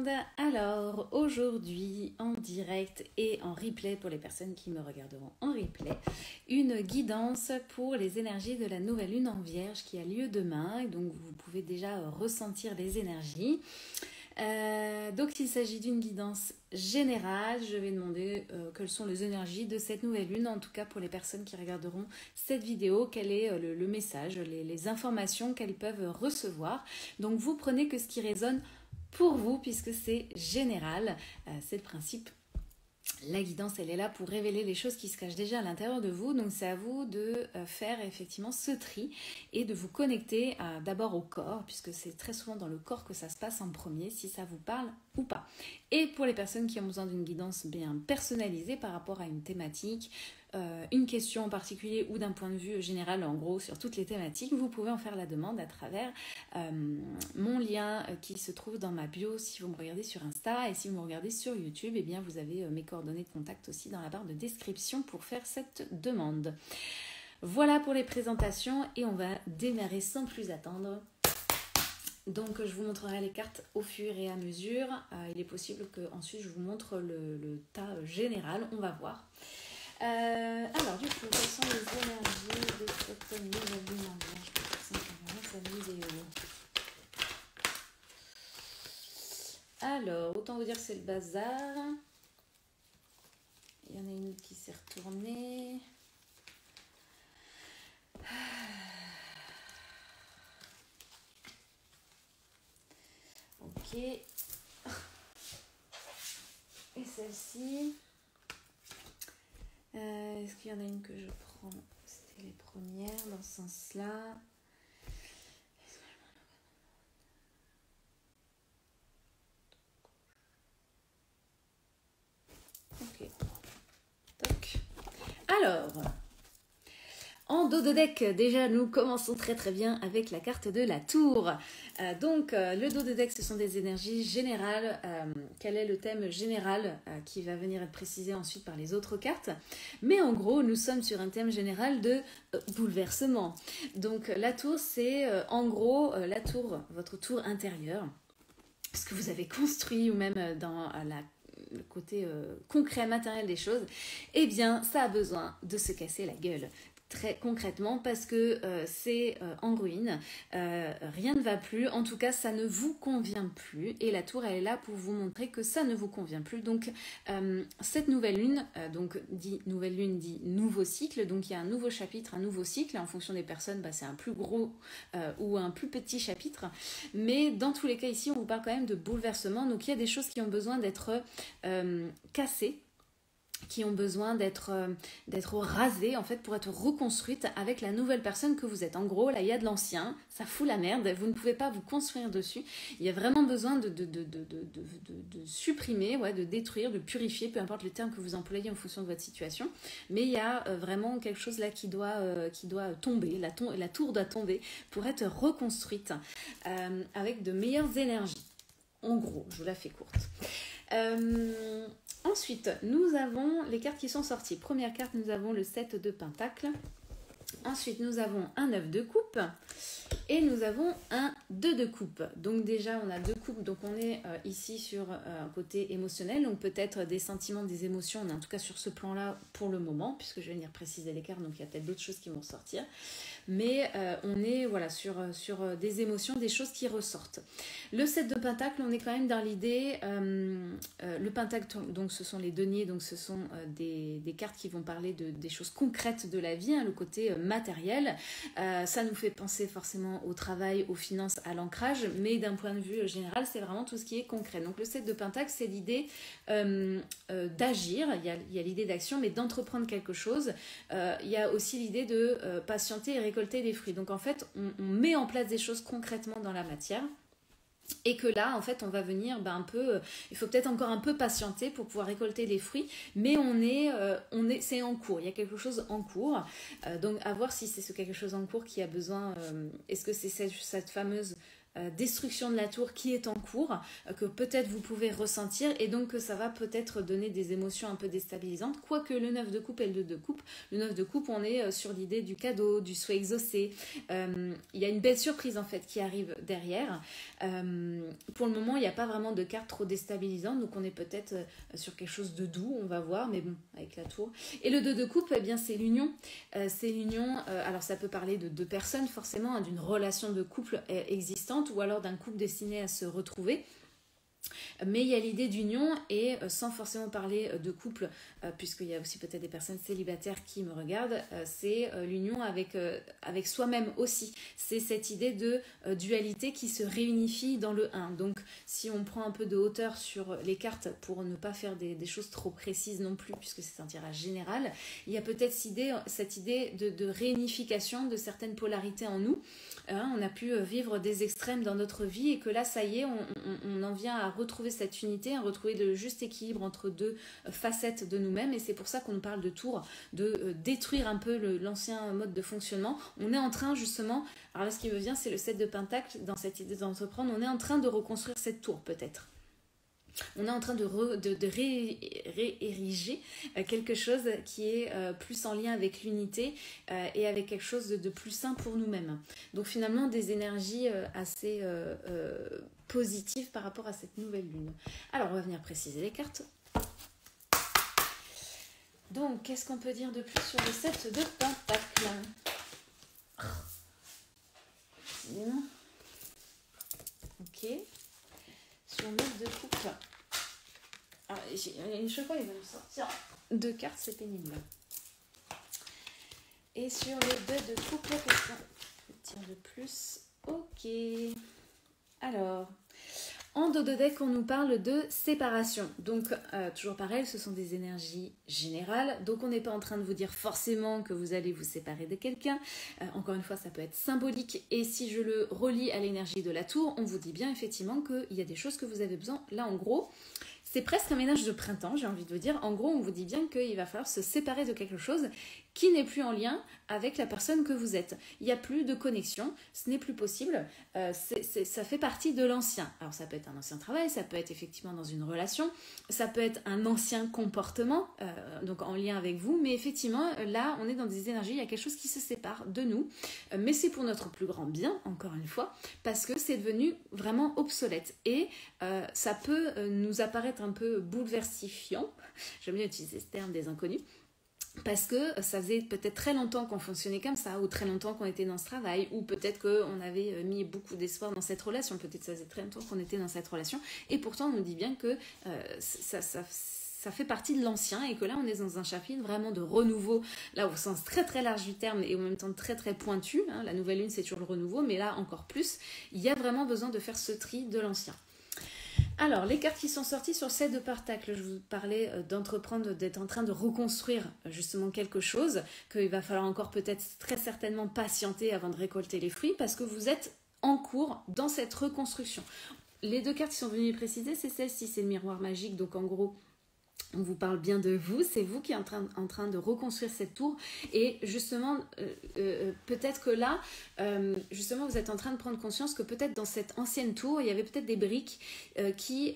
monde. Alors aujourd'hui en direct et en replay pour les personnes qui me regarderont en replay, une guidance pour les énergies de la nouvelle lune en Vierge qui a lieu demain. Donc vous pouvez déjà ressentir les énergies. Donc il s'agit d'une guidance générale. Je vais demander quelles sont les énergies de cette nouvelle lune, en tout cas pour les personnes qui regarderont cette vidéo, quel est le message, les informations qu'elles peuvent recevoir. Donc vous prenez que ce qui résonne pour vous puisque c'est général, c'est le principe. La guidance, elle est là pour révéler les choses qui se cachent déjà à l'intérieur de vous. Donc, c'est à vous de faire effectivement ce tri et de vous connecter d'abord au corps, puisque c'est très souvent dans le corps que ça se passe en premier, si ça vous parle ou pas. Et pour les personnes qui ont besoin d'une guidance bien personnalisée par rapport à une thématique, une question en particulier ou d'un point de vue général, en gros, sur toutes les thématiques, vous pouvez en faire la demande à travers mon lien qui se trouve dans ma bio si vous me regardez sur Insta, et si vous me regardez sur YouTube, eh bien vous avez mes coordonnées de contact aussi dans la barre de description pour faire cette demande. Voilà pour les présentations et on va démarrer sans plus attendre. Donc je vous montrerai les cartes au fur et à mesure. Il est possible qu'ensuite je vous montre le tas général, on va voir. Alors du coup, quelles sont les énergies de cette nouvelle lune en Vierge pour personne qui regarde cette vidéo? Alors, autant vous dire que c'est le bazar. Il y en a une qui s'est retournée. Ok. Et celle-ci. Est-ce qu'il y en a une que je prends? C'était les premières dans ce sens-là. Ok. Toc. Alors, en dos de deck, déjà nous commençons très très bien avec la carte de la tour. Le dos de deck, ce sont des énergies générales. Quel est le thème général qui va venir être précisé ensuite par les autres cartes? Mais en gros, nous sommes sur un thème général de bouleversement. Donc la tour, c'est en gros la tour, votre tour intérieure, ce que vous avez construit ou même dans le côté concret, matériel des choses, eh bien ça a besoin de se casser la gueule. Très concrètement, parce que c'est en ruine, rien ne va plus, en tout cas ça ne vous convient plus, et la tour elle est là pour vous montrer que ça ne vous convient plus. Donc cette nouvelle lune, donc dit nouvelle lune dit nouveau cycle, donc il y a un nouveau chapitre, un nouveau cycle, en fonction des personnes c'est un plus gros ou un plus petit chapitre, mais dans tous les cas ici on vous parle quand même de bouleversement. Donc il y a des choses qui ont besoin d'être cassées, qui ont besoin d'être rasées en fait pour être reconstruites avec la nouvelle personne que vous êtes. En gros, là, il y a de l'ancien, ça fout la merde, vous ne pouvez pas vous construire dessus. Il y a vraiment besoin de supprimer, de détruire, de purifier, peu importe le terme que vous employez en fonction de votre situation. Mais il y a vraiment quelque chose là qui doit tomber, la tour doit tomber pour être reconstruite avec de meilleures énergies. En gros, je vous la fais courte. Ensuite, nous avons les cartes qui sont sorties. Première carte, nous avons le 7 de Pentacle. Ensuite, nous avons un 9 de coupe. Et nous avons un 2 de coupe. Donc déjà, on a 2 coupes. Donc on est ici sur un côté émotionnel. Donc peut-être des sentiments, des émotions. On est en tout cas sur ce plan-là pour le moment, puisque je vais venir préciser les cartes. Donc il y a peut-être d'autres choses qui vont sortir. Mais on est sur des émotions, des choses qui ressortent. Le 7 de Pentacle, on est quand même dans l'idée... le Pentacle, donc ce sont les deniers. Donc ce sont des cartes qui vont parler des choses concrètes de la vie, le côté matériel. Ça nous fait penser forcément au travail, aux finances, à l'ancrage, mais d'un point de vue général, c'est vraiment tout ce qui est concret. Donc le 7 de Pentacle, c'est l'idée d'agir, il y a l'idée d'action, mais d'entreprendre quelque chose. Il y a aussi l'idée de patienter et récolter des fruits. Donc en fait, on met en place des choses concrètement dans la matière. Et que là, en fait, on va venir il faut peut-être encore un peu patienter pour pouvoir récolter les fruits, mais c'est en cours, il y a quelque chose en cours. Donc, à voir si c'est ce quelque chose en cours qui a besoin, est-ce que c'est cette fameuse destruction de la tour qui est en cours, que peut-être vous pouvez ressentir, et donc que ça va peut-être donner des émotions un peu déstabilisantes, quoique le 9 de coupe et le 2 de coupe. Le 9 de coupe, on est sur l'idée du cadeau, du souhait exaucé. Il y a une belle surprise en fait qui arrive derrière. Pour le moment, il n'y a pas vraiment de carte trop déstabilisante, donc on est peut-être sur quelque chose de doux, on va voir, mais bon, avec la tour. Et le 2 de coupe, eh bien c'est l'union. Alors ça peut parler de deux personnes forcément, hein, d'une relation de couple existante, ou alors d'un couple destiné à se retrouver. Mais il y a l'idée d'union, et sans forcément parler de couple, puisqu'il y a aussi peut-être des personnes célibataires qui me regardent, c'est l'union avec soi-même aussi. C'est cette idée de dualité qui se réunifie dans le 1. Donc si on prend un peu de hauteur sur les cartes pour ne pas faire des choses trop précises non plus, puisque c'est un tirage général, il y a peut-être cette idée de réunification de certaines polarités en nous. On a pu vivre des extrêmes dans notre vie, et que là, ça y est, on en vient à retrouver cette unité, à retrouver le juste équilibre entre deux facettes de nous-mêmes, et c'est pour ça qu'on parle de tour, de détruire un peu l'ancien mode de fonctionnement. On est en train justement, alors là ce qui me vient c'est le 7 de Pentacle, dans cette idée d'entreprendre, on est en train de reconstruire cette tour peut-être. On est en train de réériger quelque chose qui est plus en lien avec l'unité et avec quelque chose de plus sain pour nous-mêmes. Donc finalement des énergies assez positives par rapport à cette nouvelle lune. Alors on va venir préciser les cartes. Donc qu'est-ce qu'on peut dire de plus sur le 7 de Pentacle? Ok. Sur le 9 de coupe. Alors, je crois qu'il va nous sortir deux cartes, c'est pénible. Et sur le 2 de coupe, qu'est-ce qu'on tire de plus? Ok. Alors, en dos de deck, on nous parle de séparation. Donc, toujours pareil, ce sont des énergies générales. Donc, on n'est pas en train de vous dire forcément que vous allez vous séparer de quelqu'un. Encore une fois, ça peut être symbolique. Et si je le relie à l'énergie de la tour, on vous dit bien effectivement qu'il y a des choses que vous avez besoin. Là, en gros, c'est presque un ménage de printemps, j'ai envie de vous dire. En gros, on vous dit bien qu'il va falloir se séparer de quelque chose qui n'est plus en lien avec la personne que vous êtes. Il n'y a plus de connexion, ce n'est plus possible. Ça fait partie de l'ancien. Alors ça peut être un ancien travail, ça peut être effectivement dans une relation, ça peut être un ancien comportement, donc en lien avec vous, mais effectivement, là, on est dans des énergies, il y a quelque chose qui se sépare de nous, mais c'est pour notre plus grand bien, encore une fois, parce que c'est devenu vraiment obsolète. Et ça peut nous apparaître un peu bouleversifiant, j'aime bien utiliser ce terme des inconnus, parce que ça faisait peut-être très longtemps qu'on fonctionnait comme ça, ou très longtemps qu'on était dans ce travail, ou peut-être qu'on avait mis beaucoup d'espoir dans cette relation, peut-être ça faisait très longtemps qu'on était dans cette relation, et pourtant on nous dit bien que ça fait partie de l'ancien, et que là on est dans un chapitre vraiment de renouveau, là au sens très très large du terme, et en même temps très très pointu, hein. La nouvelle lune c'est toujours le renouveau, mais là encore plus, il y a vraiment besoin de faire ce tri de l'ancien. Alors, les cartes qui sont sorties sur 7 de Pentacle, je vous parlais d'entreprendre, d'être en train de reconstruire justement quelque chose, qu'il va falloir encore peut-être très certainement patienter avant de récolter les fruits, parce que vous êtes en cours dans cette reconstruction. Les deux cartes qui sont venues préciser, c'est celle-ci, c'est le miroir magique, donc en gros, on vous parle bien de vous, c'est vous qui êtes en train de reconstruire cette tour, et justement, peut-être que là, justement, vous êtes en train de prendre conscience que peut-être dans cette ancienne tour, il y avait peut-être des briques qui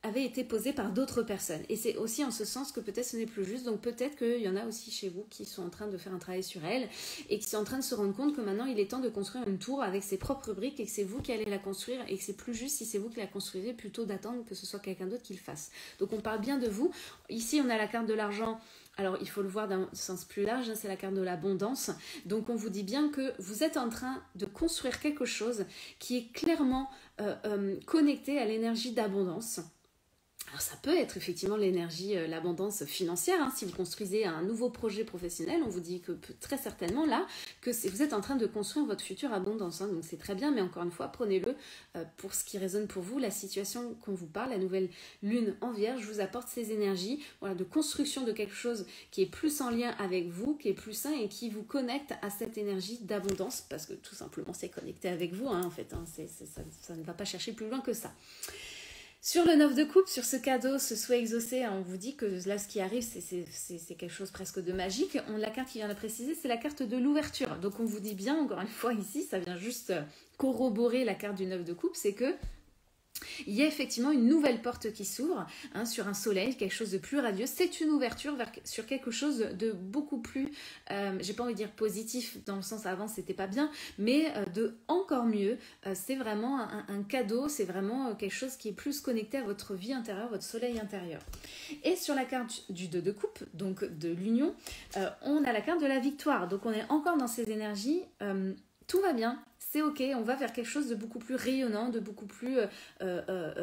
avaient été posées par d'autres personnes, et c'est aussi en ce sens que peut-être ce n'est plus juste, donc peut-être qu'il y en a aussi chez vous qui sont en train de faire un travail sur elles, et qui sont en train de se rendre compte que maintenant il est temps de construire une tour avec ses propres briques, et que c'est vous qui allez la construire, et que c'est plus juste si c'est vous qui la construisez, plutôt d'attendre que ce soit quelqu'un d'autre qui le fasse. Donc on parle bien de vous. Ici on a la carte de l'argent. Alors il faut le voir d'un sens plus large, hein, c'est la carte de l'abondance. Donc on vous dit bien que vous êtes en train de construire quelque chose qui est clairement connecté à l'énergie d'abondance. Alors ça peut être effectivement l'énergie, l'abondance financière, hein. Si vous construisez un nouveau projet professionnel, on vous dit que très certainement là, que vous êtes en train de construire votre future abondance, hein. Donc c'est très bien, mais encore une fois, prenez-le pour ce qui résonne pour vous. La situation qu'on vous parle, la nouvelle lune en Vierge, vous apporte ces énergies, voilà, de construction de quelque chose qui est plus en lien avec vous, qui est plus sain, et qui vous connecte à cette énergie d'abondance, parce que tout simplement c'est connecté avec vous, hein, en fait, hein. Ça ne va pas chercher plus loin que ça. Sur le 9 de coupe, sur ce cadeau, ce souhait exaucé, on vous dit que là, ce qui arrive, c'est quelque chose presque de magique. La carte qui vient de préciser, c'est la carte de l'ouverture. Donc, on vous dit bien, encore une fois, ici, ça vient juste corroborer la carte du 9 de coupe, c'est que il y a effectivement une nouvelle porte qui s'ouvre sur un soleil, quelque chose de plus radieux. C'est une ouverture sur quelque chose de beaucoup plus, j'ai pas envie de dire positif, dans le sens avant c'était pas bien, mais de encore mieux. C'est vraiment un cadeau, c'est vraiment quelque chose qui est plus connecté à votre vie intérieure, votre soleil intérieur. Et sur la carte du 2 de coupe, donc de l'union, on a la carte de la victoire. Donc on est encore dans ces énergies, tout va bien. C'est ok, on va vers quelque chose de beaucoup plus rayonnant, de beaucoup plus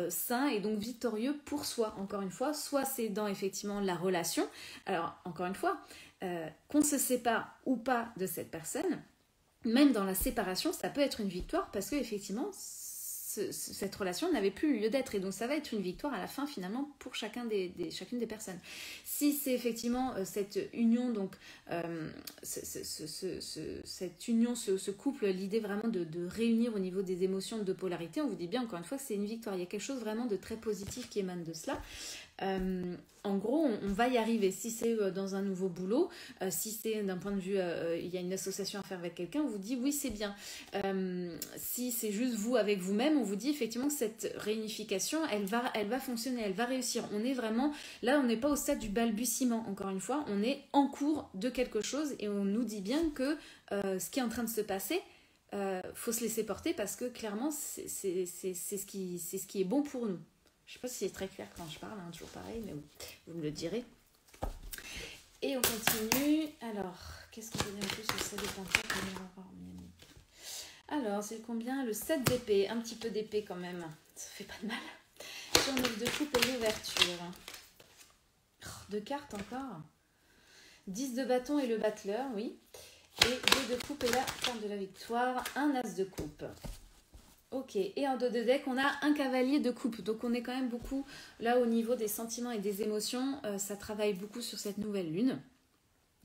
sain et donc victorieux pour soi, encore une fois. Soit c'est dans effectivement la relation, alors encore une fois, qu'on se sépare ou pas de cette personne, même dans la séparation, ça peut être une victoire parce que effectivement, cette relation n'avait plus lieu d'être et donc ça va être une victoire à la fin finalement pour chacune des personnes. Si c'est effectivement cette union, donc cette union, ce couple, l'idée vraiment de réunir au niveau des émotions de polarité, on vous dit bien encore une fois que c'est une victoire. Il y a quelque chose vraiment de très positif qui émane de cela. En gros, on va y arriver. Si c'est dans un nouveau boulot, si c'est d'un point de vue, il y a une association à faire avec quelqu'un, on vous dit oui, c'est bien. Si c'est juste vous avec vous-même, on vous dit effectivement que cette réunification, elle va fonctionner, elle va réussir. On est vraiment, là, on n'est pas au stade du balbutiement, encore une fois, on est en cours de quelque chose et on nous dit bien que ce qui est en train de se passer, faut se laisser porter parce que clairement, c'est ce qui est bon pour nous. Je ne sais pas si c'est très clair quand je parle, toujours pareil, mais vous me le direz. Et on continue. Alors, qu'est-ce que je dis en plus le 7 de Pentacle? Alors, c'est combien? Le 7 d'épée, un petit peu d'épée quand même. Ça fait pas de mal. Sur 9 de coupe et l'ouverture. Deux cartes encore. 10 de bâton et le battleur, oui. Et 2 de coupe et la carte de la victoire. Un as de coupe. Ok, et en dos de deck, on a un cavalier de coupe. Donc on est quand même beaucoup, là au niveau des sentiments et des émotions, ça travaille beaucoup sur cette nouvelle lune.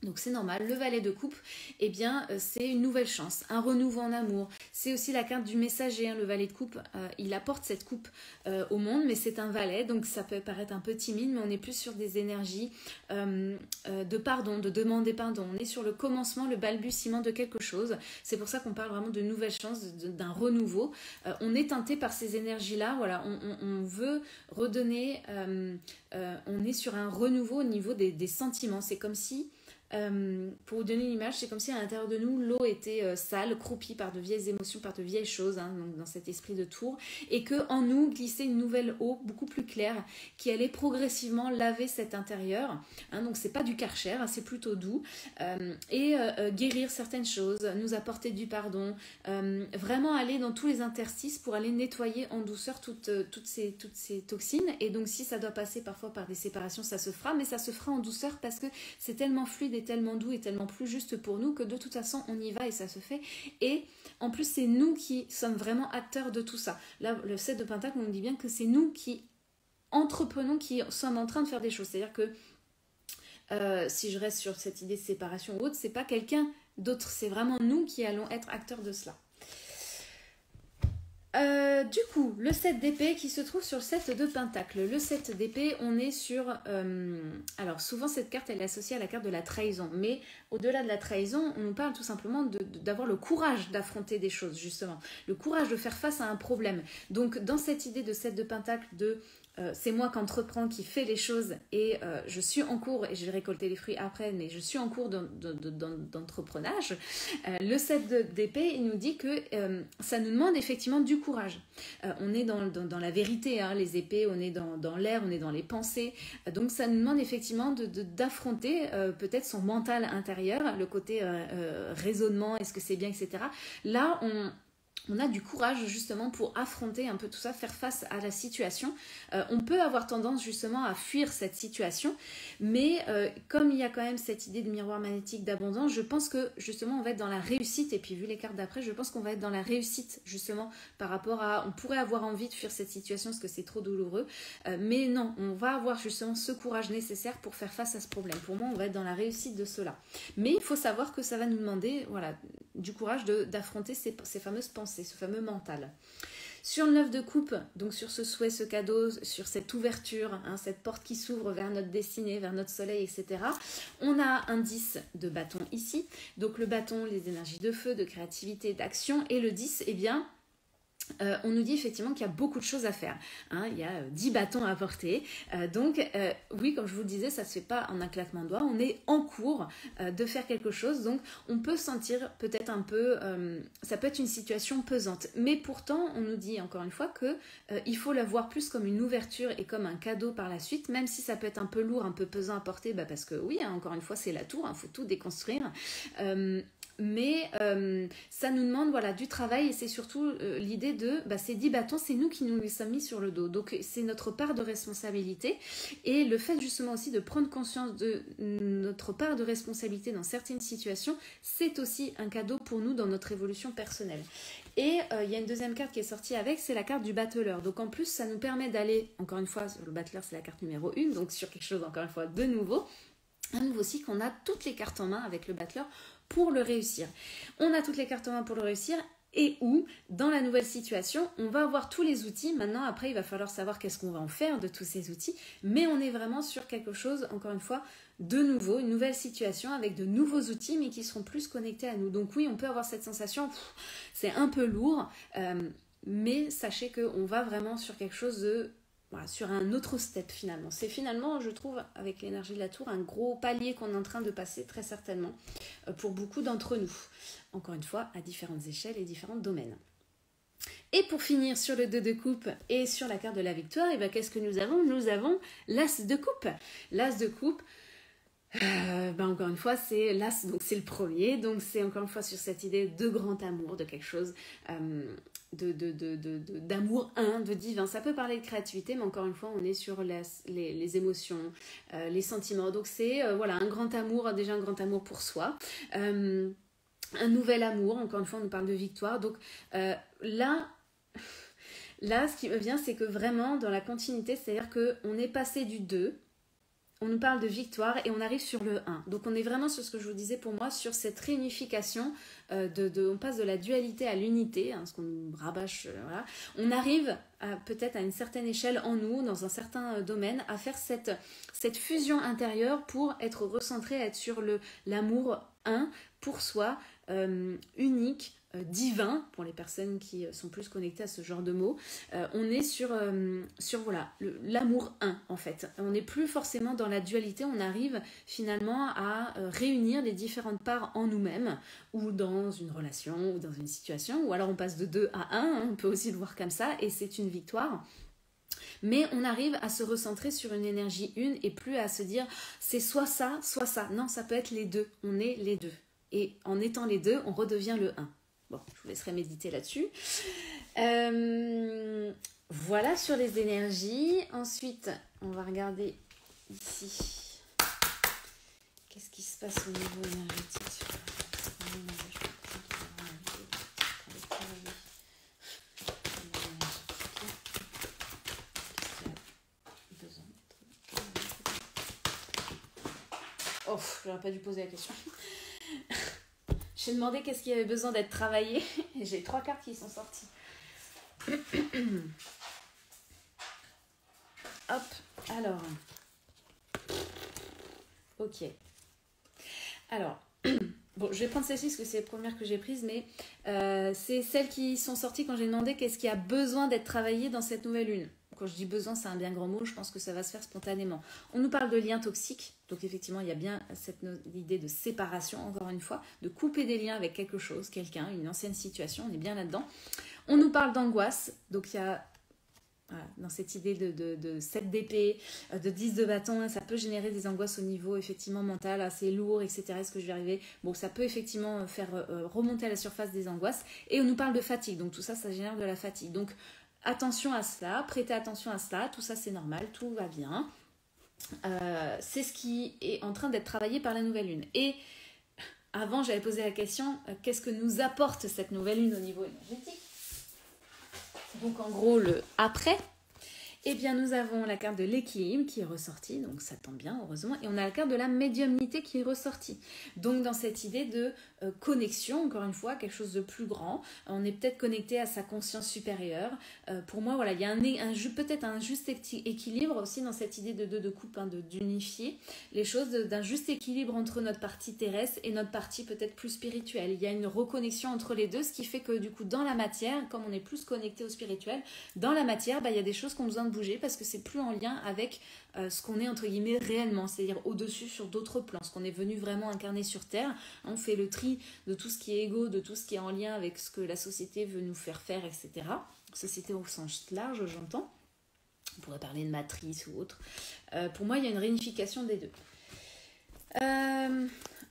Donc c'est normal, le valet de coupe, eh bien c'est une nouvelle chance, un renouveau en amour. C'est aussi la carte du messager, le valet de coupe, il apporte cette coupe au monde, mais c'est un valet, donc ça peut paraître un peu timide, mais on est plus sur des énergies de pardon, de demander pardon. On est sur le commencement, le balbutiement de quelque chose. C'est pour ça qu'on parle vraiment de nouvelles chances, d'un renouveau. On est teinté par ces énergies-là, voilà, on veut redonner, on est sur un renouveau au niveau des sentiments. C'est comme si... pour vous donner une image, c'est comme si à l'intérieur de nous, l'eau était sale, croupie par de vieilles émotions, par de vieilles choses, donc dans cet esprit de tour, et que en nous glissait une nouvelle eau beaucoup plus claire qui allait progressivement laver cet intérieur. Donc c'est pas du Karcher, c'est plutôt doux, et guérir certaines choses, nous apporter du pardon, vraiment aller dans tous les interstices pour aller nettoyer en douceur toutes ces toxines. Et donc si ça doit passer parfois par des séparations, ça se fera, mais ça se fera en douceur parce que c'est tellement fluide et tellement doux et tellement plus juste pour nous que de toute façon on y va et ça se fait. Et en plus c'est nous qui sommes vraiment acteurs de tout ça. Là le 7 de Pentacle, on nous dit bien que c'est nous qui entreprenons, qui sommes en train de faire des choses. C'est-à-dire que si je reste sur cette idée de séparation ou autre, c'est pas quelqu'un d'autre, c'est vraiment nous qui allons être acteurs de cela. Du coup, le 7 d'épée qui se trouve sur le 7 de Pentacle. Le 7 d'épée, on est sur... alors, souvent, cette carte, elle est associée à la carte de la trahison. Mais au-delà de la trahison, on nous parle tout simplement d'avoir le courage d'affronter des choses, justement. Le courage de faire face à un problème. Donc, dans cette idée de 7 de Pentacle, c'est moi qui entreprends, qui fais les choses et je suis en cours, et je vais récolter les fruits après, mais je suis en cours d'entreprenage. Le 7 d'épée, il nous dit que ça nous demande effectivement du courage. On est dans la vérité, les épées, on est dans l'air, on est dans les pensées. Donc ça nous demande effectivement d'affronter peut-être son mental intérieur, le côté raisonnement, est-ce que c'est bien, etc. Là, on a du courage justement pour affronter un peu tout ça, faire face à la situation. On peut avoir tendance justement à fuir cette situation, mais comme il y a quand même cette idée de miroir magnétique d'abondance, je pense que justement on va être dans la réussite, et puis vu les cartes d'après, je pense qu'on va être dans la réussite justement par rapport à... On pourrait avoir envie de fuir cette situation parce que c'est trop douloureux, mais non, on va avoir justement ce courage nécessaire pour faire face à ce problème. Pour moi, on va être dans la réussite de cela. Mais il faut savoir que ça va nous demander du courage d'affronter ces fameuses pensées, ce fameux mental. Sur le 9 de coupe, donc sur ce souhait, ce cadeau, sur cette ouverture, hein, cette porte qui s'ouvre vers notre destinée, vers notre soleil, etc. On a un 10 de bâton ici. Donc le bâton, les énergies de feu, de créativité, d'action. Et le 10, eh bien... on nous dit effectivement qu'il y a beaucoup de choses à faire. Hein, il y a 10 bâtons à porter. Donc, oui, comme je vous le disais, ça ne se fait pas en un claquement de doigts. On est en cours de faire quelque chose. Donc, on peut sentir peut-être un peu... ça peut être une situation pesante. Mais pourtant, on nous dit encore une fois qu'il faut la voir plus comme une ouverture et comme un cadeau par la suite, même si ça peut être un peu lourd, un peu pesant à porter, parce que oui, hein, encore une fois, c'est la tour, il faut tout déconstruire. Mais ça nous demande voilà, du travail et c'est surtout l'idée de ces 10 bâtons, c'est nous qui nous les sommes mis sur le dos. Donc c'est notre part de responsabilité et le fait justement aussi de prendre conscience de notre part de responsabilité dans certaines situations, c'est aussi un cadeau pour nous dans notre évolution personnelle. Et il y a une deuxième carte qui est sortie avec, c'est la carte du battleur. Donc en plus, ça nous permet d'aller, encore une fois, le battleur c'est la carte numéro 1, donc sur quelque chose encore une fois de nouveau. Un nouveau cycle, on a toutes les cartes en main avec le battleur pour le réussir. On a toutes les cartes en main pour le réussir et où, dans la nouvelle situation, on va avoir tous les outils. Maintenant, après, il va falloir savoir qu'est-ce qu'on va en faire de tous ces outils. Mais on est vraiment sur quelque chose, encore une fois, de nouveau, une nouvelle situation avec de nouveaux outils, mais qui seront plus connectés à nous. Donc oui, on peut avoir cette sensation, c'est un peu lourd, mais sachez qu'on va vraiment sur quelque chose de... Voilà, sur un autre step finalement. C'est finalement, je trouve, avec l'énergie de la tour, un gros palier qu'on est en train de passer très certainement pour beaucoup d'entre nous. Encore une fois, à différentes échelles et différents domaines. Et pour finir sur le 2 de coupe et sur la carte de la victoire, et bien qu'est-ce que nous avons ? Nous avons l'as de coupe. L'as de coupe, encore une fois, c'est l'as, donc c'est le premier. Donc c'est encore une fois sur cette idée de grand amour, de quelque chose... d'amour de divin. Ça peut parler de créativité, mais encore une fois, on est sur les émotions, les sentiments. Donc c'est voilà, un grand amour, déjà un grand amour pour soi. Un nouvel amour, encore une fois, on nous parle de victoire. Donc là, ce qui me vient, c'est que vraiment, dans la continuité, c'est-à-dire qu'on est passé du 2, on nous parle de victoire et on arrive sur le 1. Donc on est vraiment sur ce que je vous disais pour moi, sur cette réunification, on passe de la dualité à l'unité, hein, ce qu'on nous rabâche, voilà. On arrive peut-être à une certaine échelle en nous, dans un certain domaine, à faire cette fusion intérieure pour être recentré, être sur l'amour 1 pour soi, unique, divin, pour les personnes qui sont plus connectées à ce genre de mots. On est sur voilà, l'amour 1 en fait. On n'est plus forcément dans la dualité, on arrive finalement à réunir les différentes parts en nous-mêmes, ou dans une relation, ou dans une situation, ou alors on passe de 2 à 1, hein, on peut aussi le voir comme ça, et c'est une victoire. Mais on arrive à se recentrer sur une énergie 1 et plus à se dire c'est soit ça, soit ça. Non, ça peut être les deux, on est les deux. Et en étant les deux, on redevient le 1. Bon, je vous laisserai méditer là-dessus. Voilà sur les énergies. Ensuite, on va regarder ici. Qu'est-ce qui se passe au niveau énergétique ? Oh, j'aurais pas dû poser la question. J'ai demandé qu'est-ce qui avait besoin d'être travaillé et j'ai 3 cartes qui sont sorties. Hop, alors. Ok. Alors, bon, je vais prendre celle-ci parce que c'est les premières que j'ai prises, mais c'est celles qui sont sorties quand j'ai demandé qu'est-ce qui a besoin d'être travaillé dans cette nouvelle lune. Quand je dis besoin, c'est un bien grand mot, je pense que ça va se faire spontanément. On nous parle de liens toxiques, donc effectivement, il y a bien cette idée de séparation, encore une fois, de couper des liens avec quelque chose, quelqu'un, une ancienne situation, on est bien là-dedans. On nous parle d'angoisse, donc il y a, voilà, dans cette idée de 7 d'épée, de 10 de bâton, ça peut générer des angoisses au niveau effectivement mental, assez lourd, etc. Est-ce que je vais arriver ? Bon, ça peut effectivement faire remonter à la surface des angoisses. Et on nous parle de fatigue, donc tout ça, ça génère de la fatigue. Donc, attention à cela, prêtez attention à cela, tout ça c'est normal, tout va bien. C'est ce qui est en train d'être travaillé par la nouvelle lune. Et avant, j'avais posé la question, qu'est-ce que nous apporte cette nouvelle lune au niveau énergétique ? Donc en gros, le après. Eh bien, nous avons la carte de l'équilibre qui est ressortie, donc ça tombe bien, heureusement. Et on a la carte de la médiumnité qui est ressortie. Donc, dans cette idée de connexion, encore une fois, quelque chose de plus grand. On est peut-être connecté à sa conscience supérieure. Pour moi, voilà, il y a peut-être un juste équilibre aussi dans cette idée de coupe, hein, d'unifier les choses, d'un juste équilibre entre notre partie terrestre et notre partie peut-être plus spirituelle. Il y a une reconnexion entre les deux, ce qui fait que du coup, dans la matière, comme on est plus connecté au spirituel, dans la matière, il y a des choses qui ont besoin de bouger parce que c'est plus en lien avec ce qu'on est entre guillemets réellement, c'est-à-dire au-dessus sur d'autres plans, ce qu'on est venu vraiment incarner sur Terre. On fait le tri de tout ce qui est égo, de tout ce qui est en lien avec ce que la société veut nous faire faire, etc. Société au sens large, j'entends. On pourrait parler de matrice ou autre. Pour moi, il y a une réunification des deux.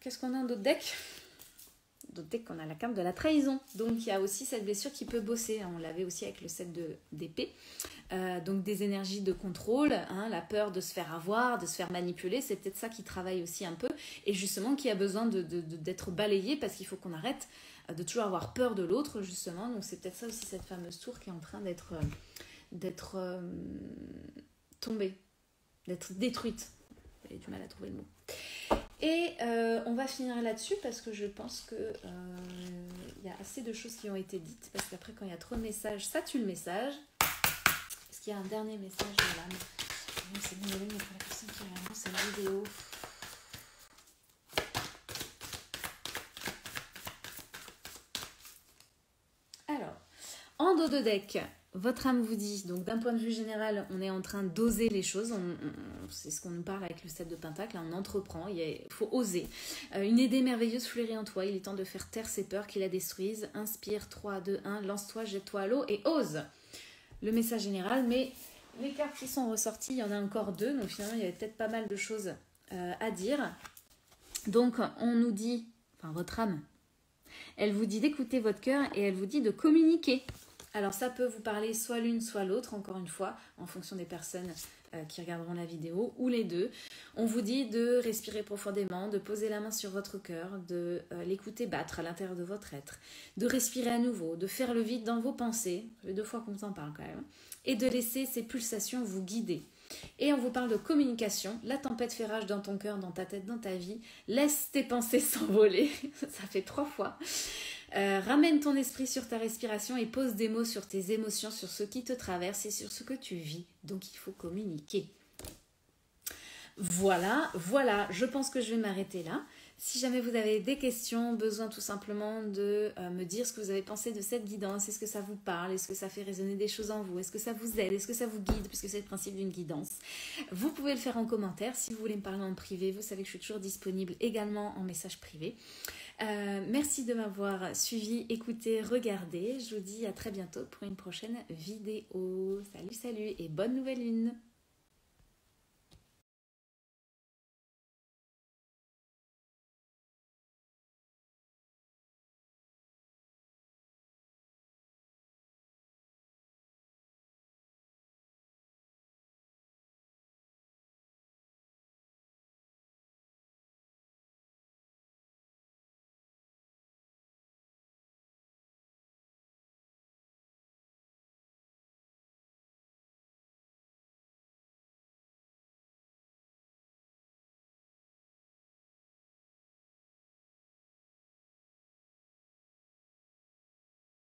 Qu'est-ce qu'on a dans d'autres decks? D'autres decks, on a la carte de la trahison. Donc, il y a aussi cette blessure qui peut bosser. On l'avait aussi avec le set d'épée. Donc, des énergies de contrôle, hein, la peur de se faire avoir, de se faire manipuler. C'est peut-être ça qui travaille aussi un peu. Et justement, qui a besoin d'être balayé parce qu'il faut qu'on arrête de toujours avoir peur de l'autre, justement. Donc, c'est peut-être ça aussi, cette fameuse tour qui est en train d'être tombée, d'être détruite. J'ai du mal à trouver le mot. Et on va finir là-dessus parce que je pense qu'il y a assez de choses qui ont été dites. Parce qu'après, quand il y a trop de messages, ça tue le message. Est-ce qu'il y a un dernier message de l'âme? C'est bon, mais pour la personne qui regarde cette vidéo. Alors, en dos de deck, votre âme vous dit, donc d'un point de vue général, on est en train d'oser les choses, c'est ce qu'on nous parle avec le 7 de Pentacle, là, on entreprend, il faut oser. Une idée merveilleuse fleurit en toi, il est temps de faire taire ces peurs qui la détruisent. Inspire, 3, 2, 1, lance-toi, jette-toi à l'eau et ose. Le message général, mais les cartes qui sont ressorties, il y en a encore 2, donc finalement il y avait peut-être pas mal de choses à dire. Donc on nous dit, enfin votre âme, elle vous dit d'écouter votre cœur et elle vous dit de communiquer. Alors ça peut vous parler soit l'une soit l'autre, encore une fois, en fonction des personnes qui regarderont la vidéo, ou les deux. On vous dit de respirer profondément, de poser la main sur votre cœur, de l'écouter battre à l'intérieur de votre être, de respirer à nouveau, de faire le vide dans vos pensées, ça fait 2 fois qu'on s'en parle quand même, et de laisser ces pulsations vous guider. Et on vous parle de communication, la tempête fait rage dans ton cœur, dans ta tête, dans ta vie, laisse tes pensées s'envoler, ça fait 3 fois. Ramène ton esprit sur ta respiration et pose des mots sur tes émotions, sur ce qui te traverse et sur ce que tu vis. Donc il faut communiquer. Voilà, je pense que je vais m'arrêter là. Si jamais vous avez des questions, besoin tout simplement de me dire ce que vous avez pensé de cette guidance, est-ce que ça vous parle, est-ce que ça fait résonner des choses en vous, est-ce que ça vous aide, est-ce que ça vous guide, puisque c'est le principe d'une guidance. Vous pouvez le faire en commentaire. Si vous voulez me parler en privé, vous savez que je suis toujours disponible également en message privé. Merci de m'avoir suivi, écouté, regardé. Je vous dis à très bientôt pour une prochaine vidéo. Salut et bonne nouvelle lune!